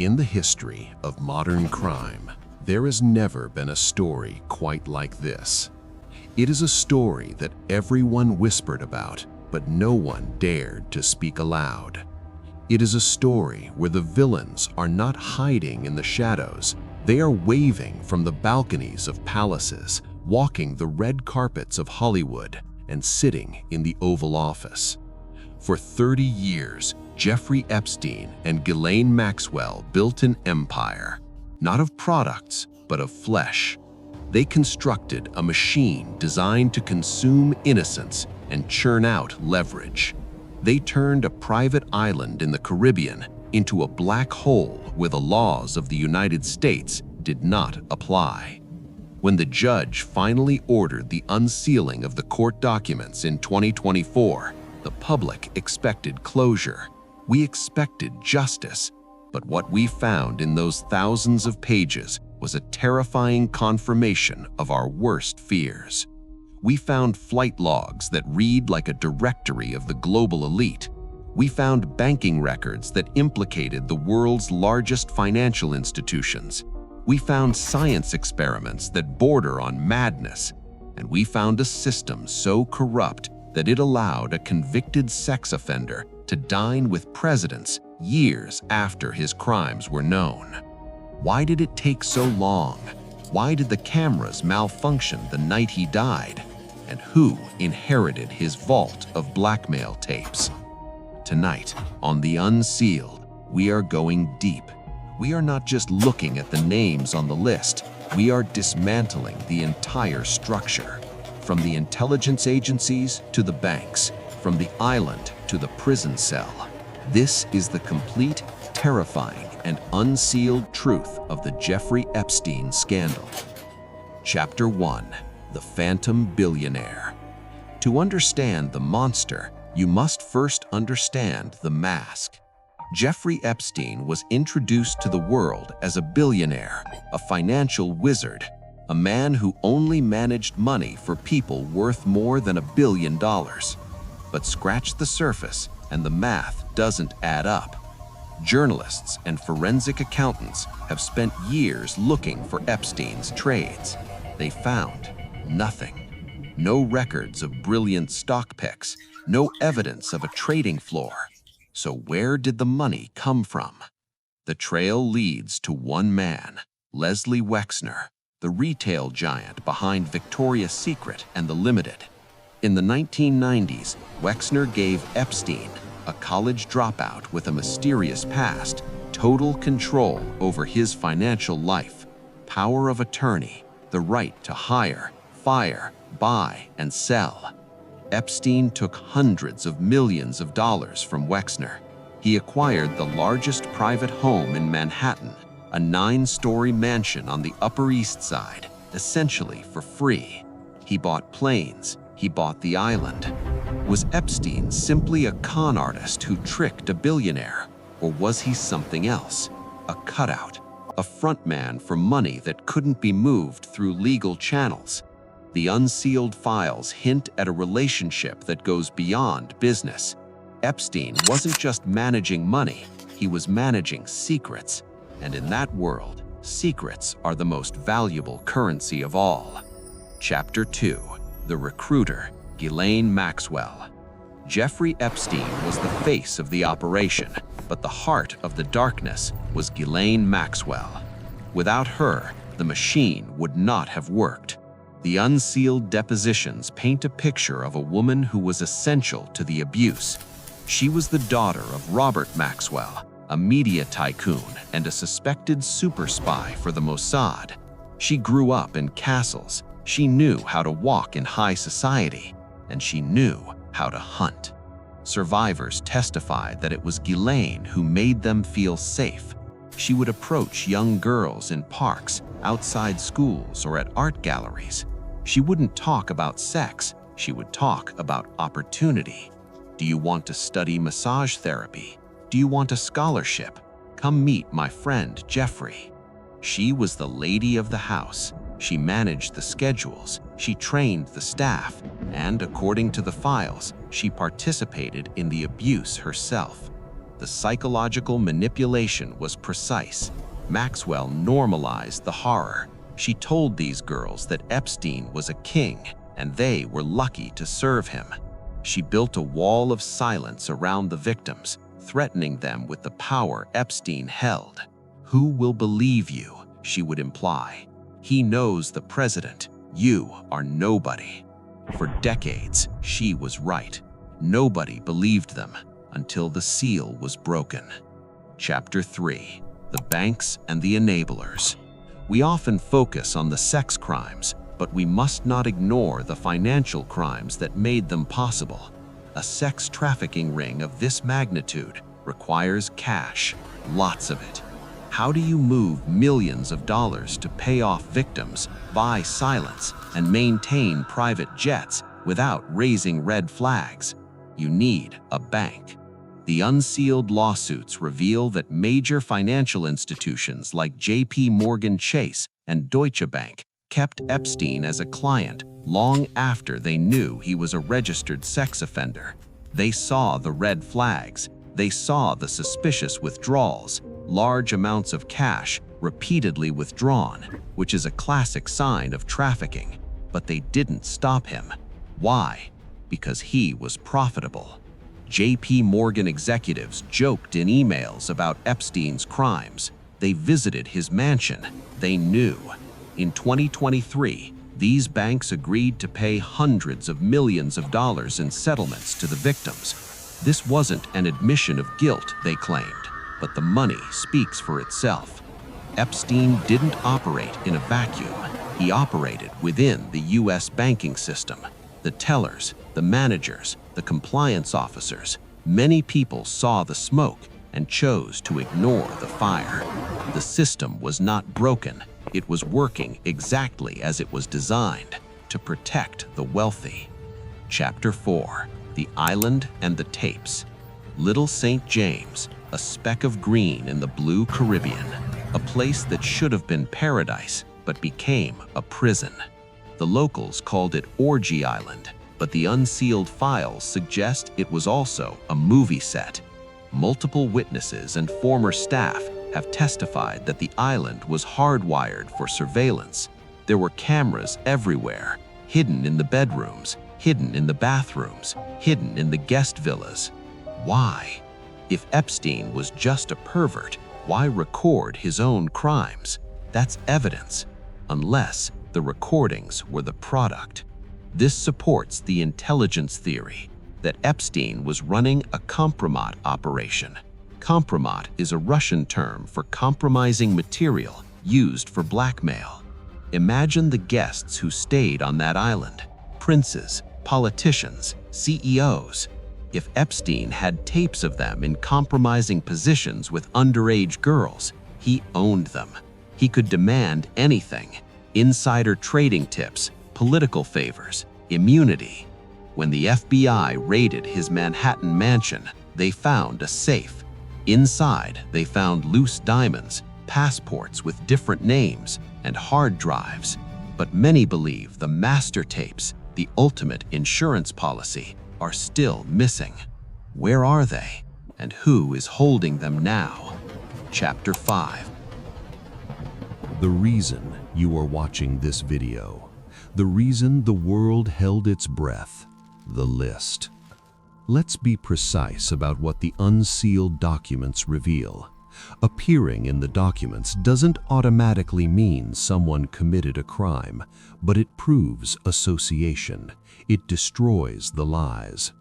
In the history of modern crime, there has never been a story quite like this. It is a story that everyone whispered about, but no one dared to speak aloud. It is a story where the villains are not hiding in the shadows. They are waving from the balconies of palaces, walking the red carpets of Hollywood, and sitting in the Oval Office. For 30 years, Jeffrey Epstein and Ghislaine Maxwell built an empire, not of products, but of flesh. They constructed a machine designed to consume innocence and churn out leverage. They turned a private island in the Caribbean into a black hole where the laws of the United States did not apply. When the judge finally ordered the unsealing of the court documents in 2024, the public expected closure. We expected justice, but what we found in those thousands of pages was a terrifying confirmation of our worst fears. We found flight logs that read like a directory of the global elite. We found banking records that implicated the world's largest financial institutions. We found science experiments that border on madness. And we found a system so corrupt that it allowed a convicted sex offender to dine with presidents years after his crimes were known. Why did it take so long? Why did the cameras malfunction the night he died? And who inherited his vault of blackmail tapes? Tonight, on The Unsealed, we are going deep. We are not just looking at the names on the list. We are dismantling the entire structure. From the intelligence agencies to the banks, from the island to the prison cell. This is the complete, terrifying, and unsealed truth of the Jeffrey Epstein scandal. Chapter 1: The Phantom Billionaire. To understand the monster, you must first understand the mask. Jeffrey Epstein was introduced to the world as a billionaire, a financial wizard, a man who only managed money for people worth more than $1 billion. But scratch the surface and the math doesn't add up. Journalists and forensic accountants have spent years looking for Epstein's trades. They found nothing. No records of brilliant stock picks, no evidence of a trading floor. So where did the money come from? The trail leads to one man, Leslie Wexner, the retail giant behind Victoria's Secret and The Limited. In the 1990s, Wexner gave Epstein, a college dropout with a mysterious past, total control over his financial life, power of attorney, the right to hire, fire, buy, and sell. Epstein took hundreds of millions of dollars from Wexner. He acquired the largest private home in Manhattan, a 9-story mansion on the Upper East Side, essentially for free. He bought planes. He bought the island. Was Epstein simply a con artist who tricked a billionaire, or was he something else? A cutout, a frontman for money that couldn't be moved through legal channels? The unsealed files hint at a relationship that goes beyond business. Epstein wasn't just managing money, he was managing secrets. And in that world, secrets are the most valuable currency of all. Chapter 2: The Recruiter, Ghislaine Maxwell. Jeffrey Epstein was the face of the operation, but the heart of the darkness was Ghislaine Maxwell. Without her, the machine would not have worked. The unsealed depositions paint a picture of a woman who was essential to the abuse. She was the daughter of Robert Maxwell, a media tycoon and a suspected super spy for the Mossad. She grew up in castles. She knew how to walk in high society, and she knew how to hunt. Survivors testified that it was Ghislaine who made them feel safe. She would approach young girls in parks, outside schools, or at art galleries. She wouldn't talk about sex. She would talk about opportunity. Do you want to study massage therapy? Do you want a scholarship? Come meet my friend Jeffrey. She was the lady of the house. She managed the schedules, she trained the staff, and according to the files, she participated in the abuse herself. The psychological manipulation was precise. Maxwell normalized the horror. She told these girls that Epstein was a king, and they were lucky to serve him. She built a wall of silence around the victims, threatening them with the power Epstein held. "Who will believe you?" she would imply. "He knows the president. You are nobody." For decades, she was right. Nobody believed them until the seal was broken. Chapter 3: The Banks and the Enablers. We often focus on the sex crimes, but we must not ignore the financial crimes that made them possible. A sex trafficking ring of this magnitude requires cash, lots of it. How do you move millions of dollars to pay off victims, buy silence, and maintain private jets without raising red flags? You need a bank. The Unsealed lawsuits reveal that major financial institutions like J.P. Morgan Chase and Deutsche Bank kept Epstein as a client long after they knew he was a registered sex offender. They saw the red flags. They saw the suspicious withdrawals, large amounts of cash repeatedly withdrawn, which is a classic sign of trafficking. But they didn't stop him. Why? Because he was profitable. J.P. Morgan executives joked in emails about Epstein's crimes. They visited his mansion. They knew. In 2023, these banks agreed to pay hundreds of millions of dollars in settlements to the victims. This wasn't an admission of guilt, they claimed, but the money speaks for itself. Epstein didn't operate in a vacuum. He operated within the U.S. banking system. The tellers, the managers, the compliance officers, many people saw the smoke and chose to ignore the fire. The system was not broken. It was working exactly as it was designed, to protect the wealthy. Chapter 4: The Island and the Tapes. Little St. James, a speck of green in the blue Caribbean, a place that should have been paradise but became a prison. The locals called it Orgy Island, but the unsealed files suggest it was also a movie set. Multiple witnesses and former staff have testified that the island was hardwired for surveillance. There were cameras everywhere, hidden in the bedrooms, hidden in the bathrooms, hidden in the guest villas. Why? If Epstein was just a pervert, why record his own crimes? That's evidence, unless the recordings were the product. This supports the intelligence theory that Epstein was running a compromat operation. Compromat is a Russian term for compromising material used for blackmail. Imagine the guests who stayed on that island: princes, politicians, CEOs. If Epstein had tapes of them in compromising positions with underage girls, he owned them. He could demand anything: insider trading tips, political favors, immunity. When the FBI raided his Manhattan mansion, they found a safe. Inside, they found loose diamonds, passports with different names, and hard drives. But many believe the master tapes, the ultimate insurance policy, are still missing. Where are they? And who is holding them now? Chapter 5. The reason you are watching this video. The reason the world held its breath. The list. Let's be precise about what the unsealed documents reveal. Appearing in the documents doesn't automatically mean someone committed a crime, but it proves association. It destroys the lies.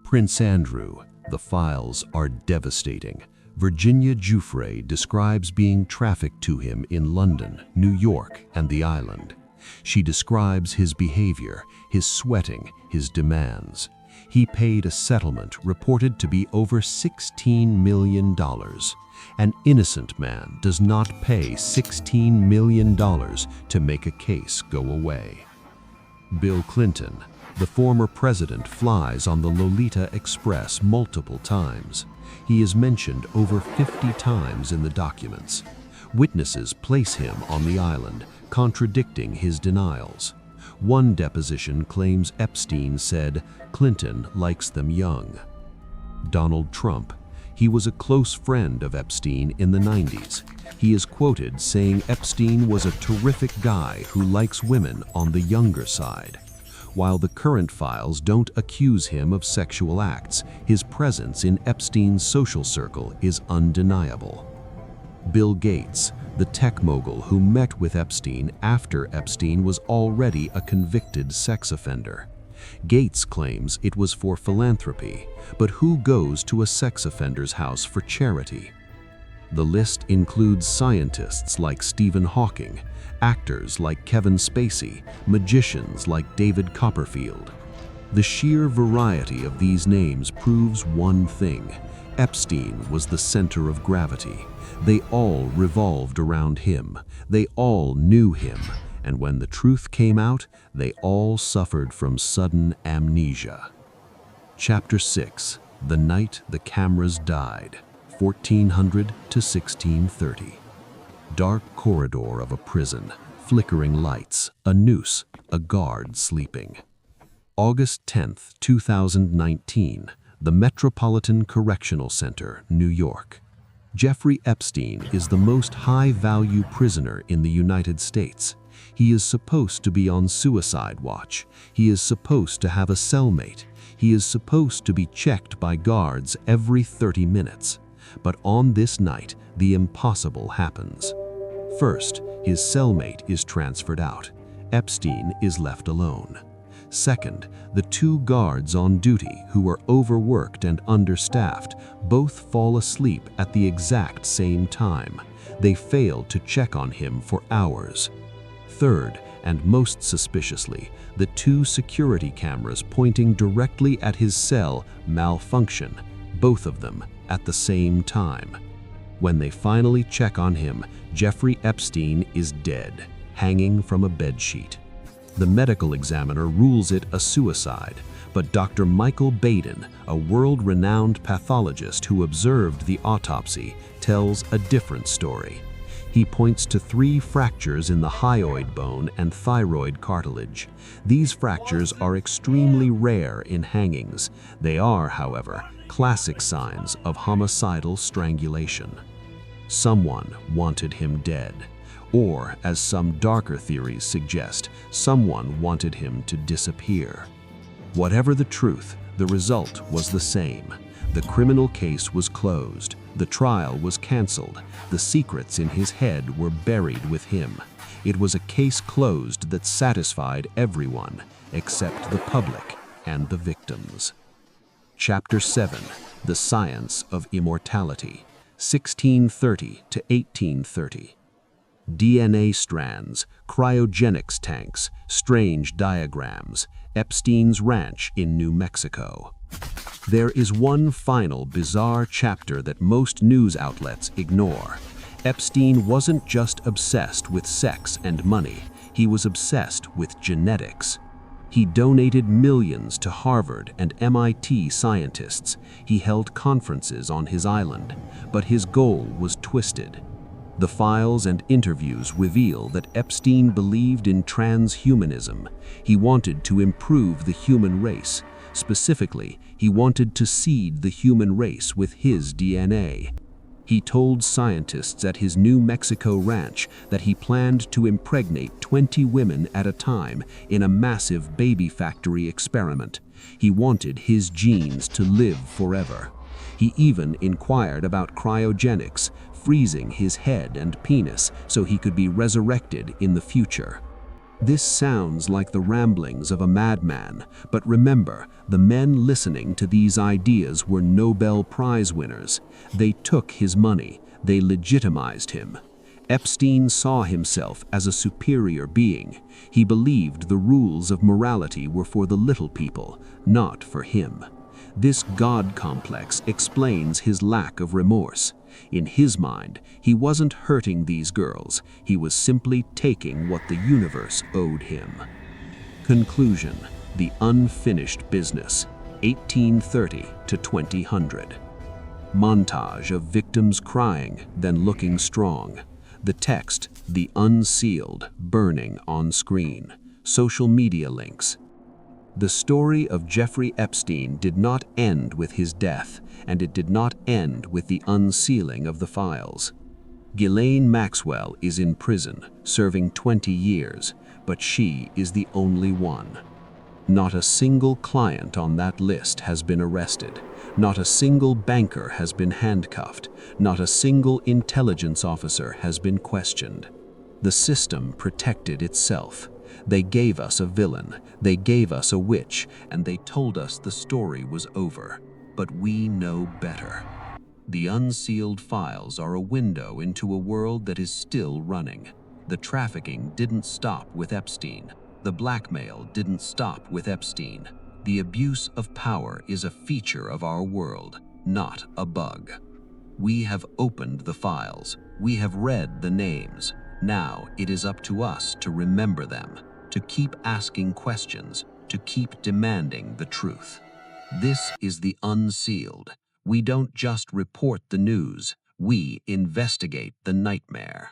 Prince Andrew. The files are devastating. Virginia Giuffre describes being trafficked to him in London, New York, and the island. She describes his behavior, his sweating, his demands. He paid a settlement reported to be over $16 million. An innocent man does not pay $16 million to make a case go away. Bill Clinton, the former president, flies on the Lolita Express multiple times. He is mentioned over 50 times in the documents. Witnesses place him on the island, contradicting his denials. One deposition claims Epstein said Clinton likes them young. Donald Trump. He was a close friend of Epstein in the 90s. He is quoted saying Epstein was a terrific guy who likes women on the younger side. While the current files don't accuse him of sexual acts, his presence in Epstein's social circle is undeniable. Bill Gates, the tech mogul who met with Epstein after Epstein was already a convicted sex offender. Gates claims it was for philanthropy, but who goes to a sex offender's house for charity? The list includes scientists like Stephen Hawking, actors like Kevin Spacey, magicians like David Copperfield. The sheer variety of these names proves one thing: Epstein was the center of gravity. They all revolved around him. They all knew him. And when the truth came out, they all suffered from sudden amnesia. Chapter 6: The Night the Cameras Died, 1400 to 1630. Dark corridor of a prison, flickering lights, a noose, a guard sleeping. August 10, 2019, the Metropolitan Correctional Center, New York. Jeffrey Epstein is the most high-value prisoner in the United States. He is supposed to be on suicide watch. He is supposed to have a cellmate. He is supposed to be checked by guards every 30 minutes. But on this night, the impossible happens. First, his cellmate is transferred out. Epstein is left alone. Second, the two guards on duty, who are overworked and understaffed, both fall asleep at the exact same time. They fail to check on him for hours. Third, and most suspiciously, the two security cameras pointing directly at his cell malfunction, both of them at the same time. When they finally check on him, Jeffrey Epstein is dead, hanging from a bedsheet. The medical examiner rules it a suicide, but Dr. Michael Baden, a world-renowned pathologist who observed the autopsy, tells a different story. He points to 3 fractures in the hyoid bone and thyroid cartilage. These fractures are extremely rare in hangings. They are, however, classic signs of homicidal strangulation. Someone wanted him dead. Or, as some darker theories suggest, someone wanted him to disappear. Whatever the truth, the result was the same. The criminal case was closed. The trial was canceled. The secrets in his head were buried with him. It was a case closed that satisfied everyone, except the public and the victims. Chapter 7: The Science of Immortality, 1630 to 1830. DNA strands, cryogenics tanks, strange diagrams, Epstein's ranch in New Mexico. There is one final bizarre chapter that most news outlets ignore. Epstein wasn't just obsessed with sex and money, he was obsessed with genetics. He donated millions to Harvard and MIT scientists. He held conferences on his island, but his goal was twisted. The files and interviews reveal that Epstein believed in transhumanism. He wanted to improve the human race. Specifically, he wanted to seed the human race with his DNA. He told scientists at his New Mexico ranch that he planned to impregnate 20 women at a time in a massive baby factory experiment. He wanted his genes to live forever. He even inquired about cryogenics, freezing his head and penis so he could be resurrected in the future. This sounds like the ramblings of a madman, but remember, the men listening to these ideas were Nobel Prize winners. They took his money. They legitimized him. Epstein saw himself as a superior being. He believed the rules of morality were for the little people, not for him. This God complex explains his lack of remorse. In his mind, he wasn't hurting these girls. He was simply taking what the universe owed him. Conclusion: The Unfinished Business, 1830 to 2000. Montage of victims crying, then looking strong. The text, The Unsealed, burning on screen. Social media links. The story of Jeffrey Epstein did not end with his death, and it did not end with the unsealing of the files. Ghislaine Maxwell is in prison, serving 20 years, but she is the only one. Not a single client on that list has been arrested. Not a single banker has been handcuffed. Not a single intelligence officer has been questioned. The system protected itself. They gave us a villain, they gave us a witch, and they told us the story was over. But we know better. The unsealed files are a window into a world that is still running. The trafficking didn't stop with Epstein. The blackmail didn't stop with Epstein. The abuse of power is a feature of our world, not a bug. We have opened the files. We have read the names. Now it is up to us to remember them, to keep asking questions, to keep demanding the truth. This is the Unsealed. We don't just report the news, we investigate the nightmare.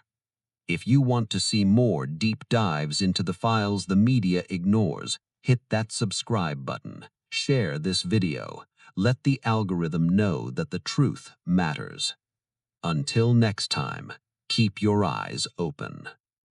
If you want to see more deep dives into the files the media ignores, hit that subscribe button, share this video, let the algorithm know that the truth matters. Until next time, keep your eyes open.